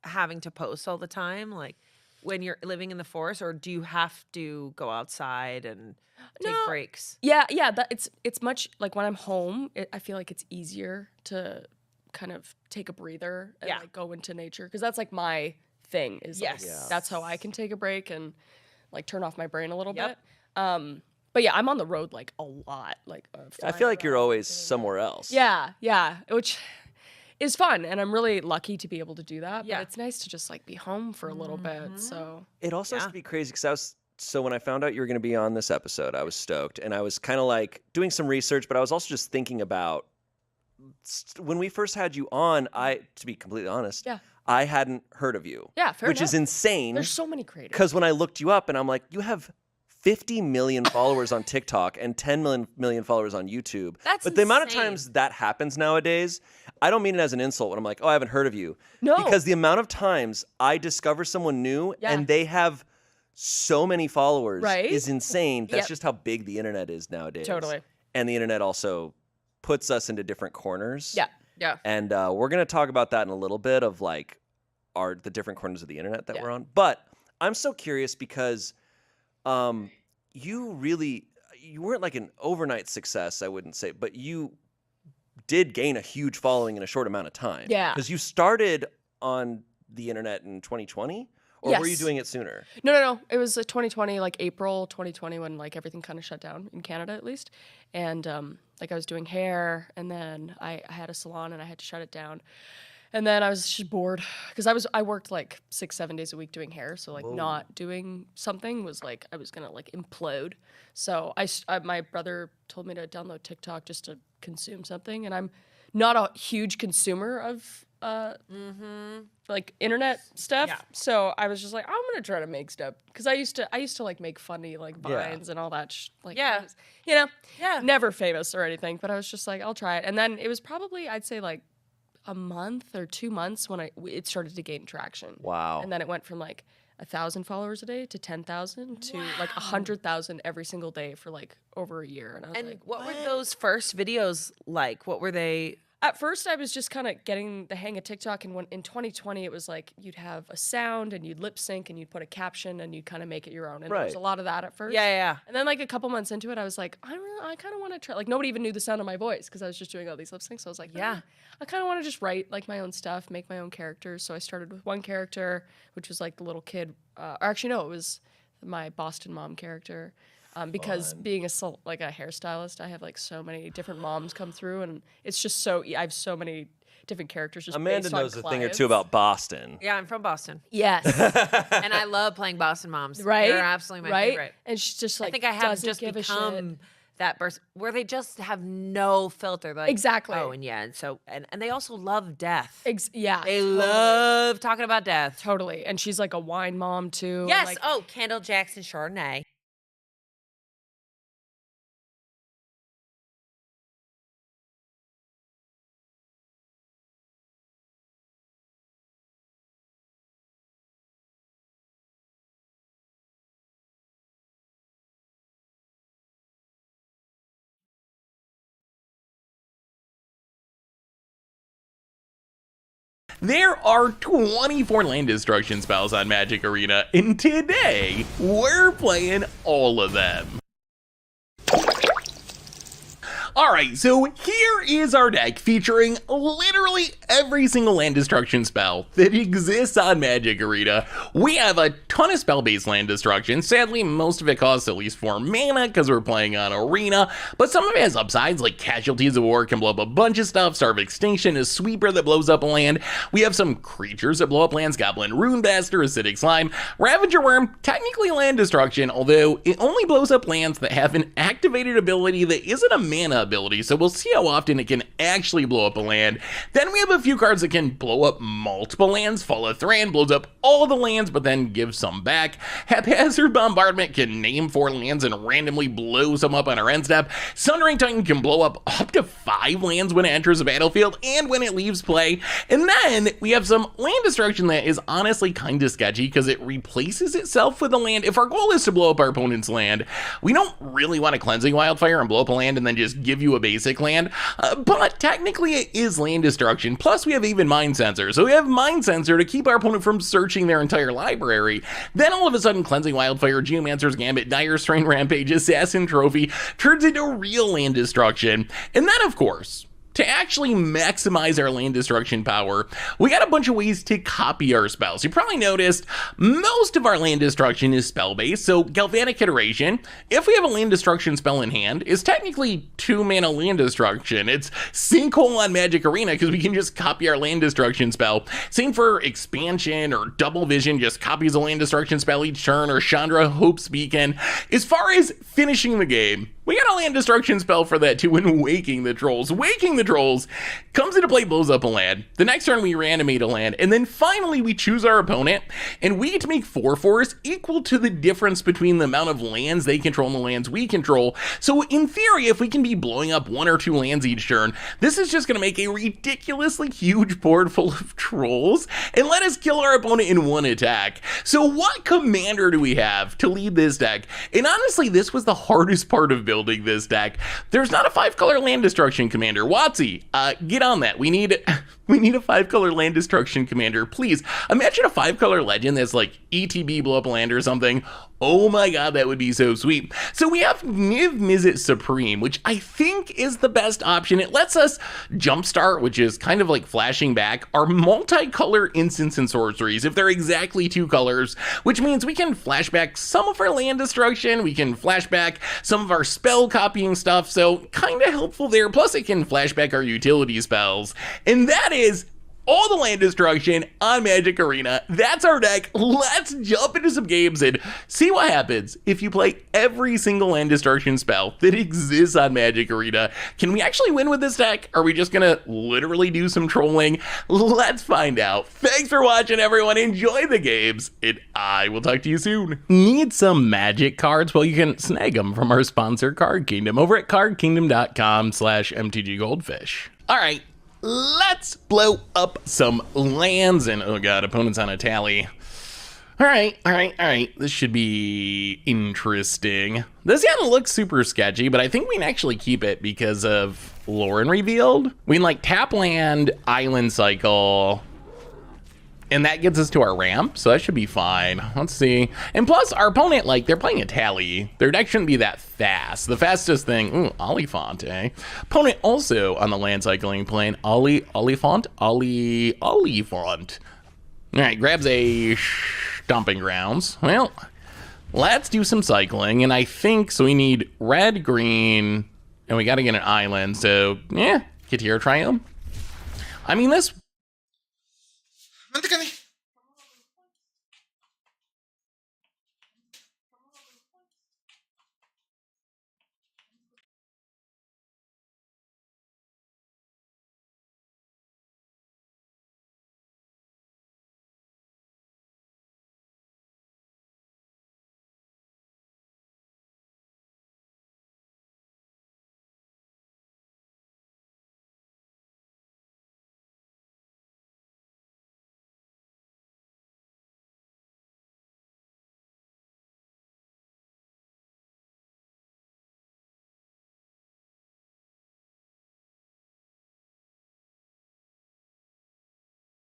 Speaker 23: having to post all the time? Like, when you're living in the forest, or do you have to go outside and take breaks?
Speaker 24: Yeah. It's much like when I'm home. I feel like it's easier to kind of take a breather and like go into nature because that's like my thing. Is like,
Speaker 23: Yes.
Speaker 24: that's how I can take a break and like turn off my brain a little
Speaker 23: Yep.
Speaker 24: bit. But yeah, I'm on the road like a lot. Like
Speaker 22: I
Speaker 24: flying
Speaker 22: feel like you're
Speaker 24: around.
Speaker 22: always somewhere else.
Speaker 24: Yeah, which is fun, and I'm really lucky to be able to do that.
Speaker 23: Yeah.
Speaker 24: But it's nice to just like be home for a little bit. So
Speaker 22: It also has to be crazy because when I found out you were going to be on this episode, I was stoked, and I was kind of like doing some research, but I was also just thinking about when we first had you on. To be completely honest, I hadn't heard of you.
Speaker 24: Yeah, fair
Speaker 22: which is
Speaker 24: enough.
Speaker 22: insane.
Speaker 24: There's so many creators.
Speaker 22: Because when I looked you up, and I'm like, you have 50 million followers on TikTok and 10 million followers on YouTube.
Speaker 23: That's
Speaker 22: the amount of
Speaker 23: insane.
Speaker 22: times that happens nowadays, I don't mean it as an insult when I'm like, oh, I haven't heard of you.
Speaker 24: No.
Speaker 22: Because the amount of times I discover someone new and they have so many followers
Speaker 24: Right?
Speaker 22: is insane. That's
Speaker 24: Yep.
Speaker 22: just how big the internet is nowadays.
Speaker 24: Totally.
Speaker 22: And the internet also puts us into different corners.
Speaker 24: Yeah. Yeah.
Speaker 22: And we're going to talk about that in a little bit of like the different corners of the internet that we're on. But I'm so curious because you weren't like an overnight success, I wouldn't say, but you did gain a huge following in a short amount of time.
Speaker 24: Yeah.
Speaker 22: Because you started on the internet in 2020, or were you
Speaker 24: Yes.
Speaker 22: doing it sooner?
Speaker 24: No. It was 2020, like April 2020, when like everything kind of shut down in Canada, at least. And like I was doing hair, and then I had a salon, and I had to shut it down. And then I was just bored because I worked like 6-7 days a week doing hair, so like not doing something was like I was gonna like implode. So my brother told me to download TikTok just to consume something, and I'm not a huge consumer of like internet stuff.
Speaker 23: Yeah.
Speaker 24: So I was just like, I'm gonna try to make stuff because I used to like make funny like
Speaker 22: Yeah.
Speaker 24: vines and all that. Like
Speaker 23: Yeah.
Speaker 24: I was, never famous or anything, but I was just like, I'll try it. And then it was probably I'd say like a month or 2 months when it started to gain traction.
Speaker 22: Wow.
Speaker 24: And then it went from like 1,000 followers a day to 10,000 to like 100,000 every single day for like over a year. And I was
Speaker 23: And
Speaker 24: like,
Speaker 23: what were those first videos like? What were they?
Speaker 24: At first, I was just kind of getting the hang of TikTok, and when in 2020, it was like you'd have a sound and you'd lip sync and you'd put a caption and you'd kind of make it your own. And there was
Speaker 22: Right.
Speaker 24: a lot of that at first.
Speaker 23: Yeah.
Speaker 24: And then like a couple months into it, I was like, I kind of want to try. Like nobody even knew the sound of my voice because I was just doing all these lip syncs. So I was like,
Speaker 23: Yeah.
Speaker 24: I kind of want to just write like my own stuff, make my own characters. So I started with one character, which was like the little kid. Or actually, no, it was my Boston mom character. Because being a hairstylist, I have like so many different moms come through, and it's just I have so many different characters. Just
Speaker 22: Amanda
Speaker 24: based on
Speaker 22: knows a thing or
Speaker 24: clients.
Speaker 22: two about Boston.
Speaker 23: Yeah, I'm from Boston.
Speaker 24: Yes,
Speaker 23: And I love playing Boston moms.
Speaker 24: right.
Speaker 23: They're absolutely my favorite.
Speaker 24: And she's just like,
Speaker 23: I think I have
Speaker 24: doesn't
Speaker 23: just
Speaker 24: give a shit.
Speaker 23: become that person where they just have no filter. They're like,
Speaker 24: Exactly.
Speaker 23: Oh, and yeah, and so and they also love death.
Speaker 24: Yeah,
Speaker 23: They
Speaker 24: totally.
Speaker 23: love talking about death.
Speaker 24: Totally. And she's like a wine mom too.
Speaker 23: Yes.
Speaker 24: Like,
Speaker 23: Oh, Kendall Jackson Chardonnay.
Speaker 4: There are 24 land destruction spells on Magic Arena, and today we're playing all of them. Alright, so here is our deck featuring literally every single land destruction spell that exists on Magic Arena. We have a ton of spell-based land destruction. Sadly, most of it costs at least 4 mana because we're playing on Arena, but some of it has upsides like Casualties of War can blow up a bunch of stuff, Starve Extinction, a Sweeper that blows up a land. We have some creatures that blow up lands, Goblin Runebuster, Acidic Slime, Ravager Worm, technically land destruction, although it only blows up lands that have an activated ability that isn't a mana ability, so we'll see how often it can actually blow up a land. Then we have a few cards that can blow up multiple lands. Fall of Thran blows up all the lands, but then gives some back. Haphazard Bombardment can name 4 lands and randomly blow some up on our end step. Sundering Titan can blow up to 5 lands when it enters the battlefield and when it leaves play. And then we have some land destruction that is honestly kind of sketchy because it replaces itself with a land. If our goal is to blow up our opponent's land, we don't really want to Cleansing Wildfire and blow up a land and then just give you a basic land, but technically it is land destruction. Plus we have even Mind Sensor, so we have Mind Sensor to keep our opponent from searching their entire library. Then all of a sudden Cleansing Wildfire, Geomancer's Gambit, Dire Strain Rampage, Assassin Trophy turns into real land destruction. And then of course, to actually maximize our land destruction power, we got a bunch of ways to copy our spells. You probably noticed most of our land destruction is spell-based, so Galvanic Iteration, if we have a land destruction spell in hand, is technically 2 mana land destruction. It's Sinkhole on Magic Arena because we can just copy our land destruction spell. Same for Expansion or Double Vision, just copies a land destruction spell each turn, or Chandra Hope's Beacon. As far as finishing the game, we got a land destruction spell for that too in Waking the Trolls. Waking the the trolls, comes into play, blows up a land. The next turn we reanimate a land, and then finally we choose our opponent, and we get to make 4/4s equal to the difference between the amount of lands they control and the lands we control. So in theory, if we can be blowing up 1 or 2 lands each turn, this is just going to make a ridiculously huge board full of trolls and let us kill our opponent in 1 attack. So what commander do we have to lead this deck? And honestly, this was the hardest part of building this deck. There's not a 5-color land destruction commander. Watsy, get on that. We need a 5-color land destruction commander. Please, imagine a 5-color legend that's like ETB blow up land or something. Oh my god, that would be so sweet. So we have Niv Mizzet Supreme, which I think is the best option. It lets us jumpstart, which is kind of like flashing back, our multicolor instants and sorceries if they're exactly 2 colors, which means we can flash back some of our land destruction, we can flash back some of our spell copying stuff, so kind of helpful there. Plus it can flash back our utility spells. And that is all the land destruction on Magic Arena. That's our deck. Let's jump into some games and see what happens if you play every single land destruction spell that exists on Magic Arena. Can we actually win with this deck? Are we just gonna literally do some trolling? Let's find out. Thanks for watching, everyone. Enjoy the games, and I will talk to you soon. Need some Magic cards? Well, you can snag them from our sponsor, Card Kingdom, over at cardkingdom.com/mtggoldfish. All right. Let's blow up some lands, and oh god, opponent's on a tally. All right. This should be interesting. This doesn't look super sketchy, but I think we can actually keep it because of Lauren revealed. We can like tap land, island cycle, and that gets us to our ramp, so that should be fine. Let's see. And plus, our opponent, like, they're playing a tally. Their deck shouldn't be that fast. The fastest thing, Oliphant, eh? Opponent also on the land cycling plane, Oliphant. All right, grabs a Stomping Grounds. Well, let's do some cycling, and I think, so we need red, green, and we gotta get an island, so, yeah, Katir Triumph. I mean, this...
Speaker 5: Manteca